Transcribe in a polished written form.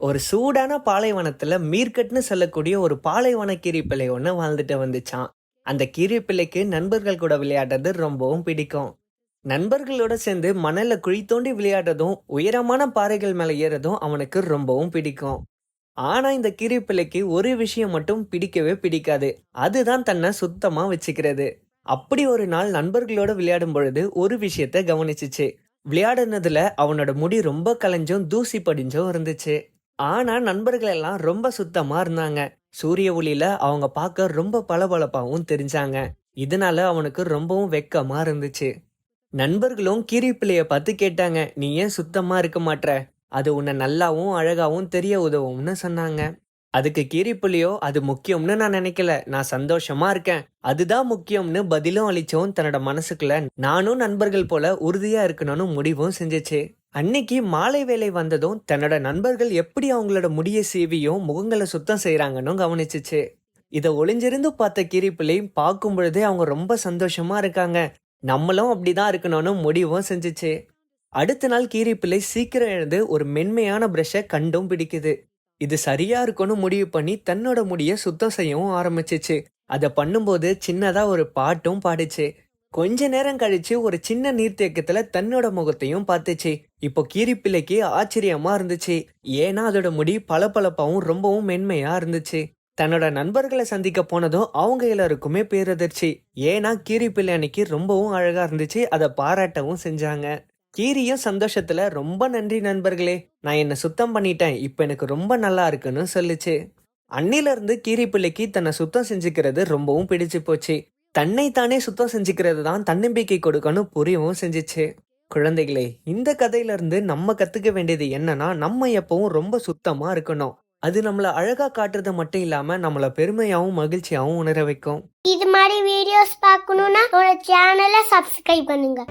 ஒரு சூடான பாலைவனத்துல மீர்கட்னு சொல்லக்கூடிய ஒரு பாலைவன கீரிப்பிள்ளை ஒன்று வாழ்ந்துட்டு வந்துச்சான். அந்த கீரிப்பிள்ளைக்கு நண்பர்கள் கூட விளையாடுறது ரொம்பவும் பிடிக்கும். நண்பர்களோட சேர்ந்து மணல்ல குழி தோண்டி விளையாடுறதும் உயரமான பாறைகள் மேல ஏறதும் அவனுக்கு ரொம்பவும் பிடிக்கும். ஆனா இந்த கீரிப்பிள்ளைக்கு ஒரு விஷயம் மட்டும் பிடிக்கவே பிடிக்காது. அதுதான் தன்னை சுத்தமா வச்சுக்கிறது. அப்படி ஒரு நாள் நண்பர்களோட விளையாடும் பொழுது ஒரு விஷயத்த கவனிச்சுச்சு. விளையாடுனதுல அவனோட முடி ரொம்ப கலைஞ்சும் தூசி படிஞ்சும் இருந்துச்சு. ஆனா நண்பர்கள் எல்லாம் ரொம்ப சுத்தமா இருந்தாங்க. சூரிய ஒளியில அவங்க பார்க்க ரொம்ப பளபளப்பாவும் தெரிஞ்சாங்க. இதனால அவனுக்கு ரொம்பவும் வெக்கமா இருந்துச்சு. நண்பர்களும் கீரிப்பிள்ளைய பார்த்து கேட்டாங்க, நீ ஏன் சுத்தமா இருக்க மாட்ற? அது உன்னை நல்லாவும் அழகாவும் தெரிய உதவும்னு சொன்னாங்க. அதுக்கு கீரிப்புலியோ, அது முக்கியம்னு நான் நினைக்கல, நான் சந்தோஷமா இருக்கேன், அதுதான் முக்கியம்னு பதிலும் அளிச்சோம். தன்னோட மனசுக்குள்ள நானும் நண்பர்கள் போல உறுதியா இருக்கணும்னு முடிவும் செஞ்சுச்சு. அன்னைக்கு மாலை வேலை வந்ததும் தன்னோட நண்பர்கள் எப்படி அவங்களோட முடிய சீவியும் முகங்களை சுத்தம் செய்யறாங்கன்னு கவனிச்சுச்சு. இதை ஒளிஞ்சிருந்து பார்த்த கீரிப்பிள்ளை பார்க்கும் பொழுதே அவங்க ரொம்ப சந்தோஷமா இருக்காங்க. நம்மளும் அப்படிதான் இருக்கணும்னு முடிவும் செஞ்சுச்சு. அடுத்த நாள் கீரிப்பிள்ளை சீக்கிரம் எழுந்து ஒரு மென்மையான பிரஷை கண்டும் பிடிக்குது. இது சரியா இருக்கும்னு முடிவு பண்ணி தன்னோட முடிய சுத்தம் செய்யவும் ஆரம்பிச்சிச்சு. அதை பண்ணும்போது சின்னதா ஒரு பாட்டும் பாடுச்சு. கொஞ்ச நேரம் கழிச்சு ஒரு சின்ன நீர்த்தேக்கத்துல தன்னோட முகத்தையும் பார்த்துச்சு. இப்போ கீரிப்பிள்ளைக்கு ஆச்சரியமா இருந்துச்சு. ஏன்னா அதோட முடி பளபளப்பாவும் ரொம்பவும் மென்மையா இருந்துச்சு. தன்னோட நண்பர்களை சந்திக்க போனதும் அவங்க எல்லாருக்குமே பேரதிர்ச்சி. ஏன்னா கீரிப்பிள்ளை அன்னைக்கு ரொம்பவும் அழகா இருந்துச்சு. அதை பாராட்டவும் செஞ்சாங்க. கீரியும் சந்தோஷத்துல ரொம்ப நன்றி நண்பர்களே, நான் என்ன சுத்தம் பண்ணிட்டேன், இப்ப எனக்கு ரொம்ப நல்லா இருக்குன்னு சொல்லுச்சு. அன்னில இருந்து கீரிப்பிள்ளைக்கு தன்னை சுத்தம் செஞ்சுக்கிறது ரொம்பவும் பிடிச்சு போச்சு. தன்னை தானே சுத்தம் செஞ்சுக்கிறது தான் தன்னம்பிக்கை கொடுக்கணும் புரியவும் செஞ்சுச்சு. குழந்தைகளே, இந்த கதையில இருந்து நம்ம கத்துக்க வேண்டியது என்னன்னா, நம்ம எப்பவும் ரொம்ப சுத்தமா இருக்கணும். அது நம்மள அழகா காட்டுறது மட்டும் இல்லாம நம்மள பெருமையாவும் மகிழ்ச்சியாவும் உணர வைக்கும். இது மாதிரி வீடியோஸ் பார்க்கணும்னா சேனலை சப்ஸ்கிரைப் பண்ணுங்க.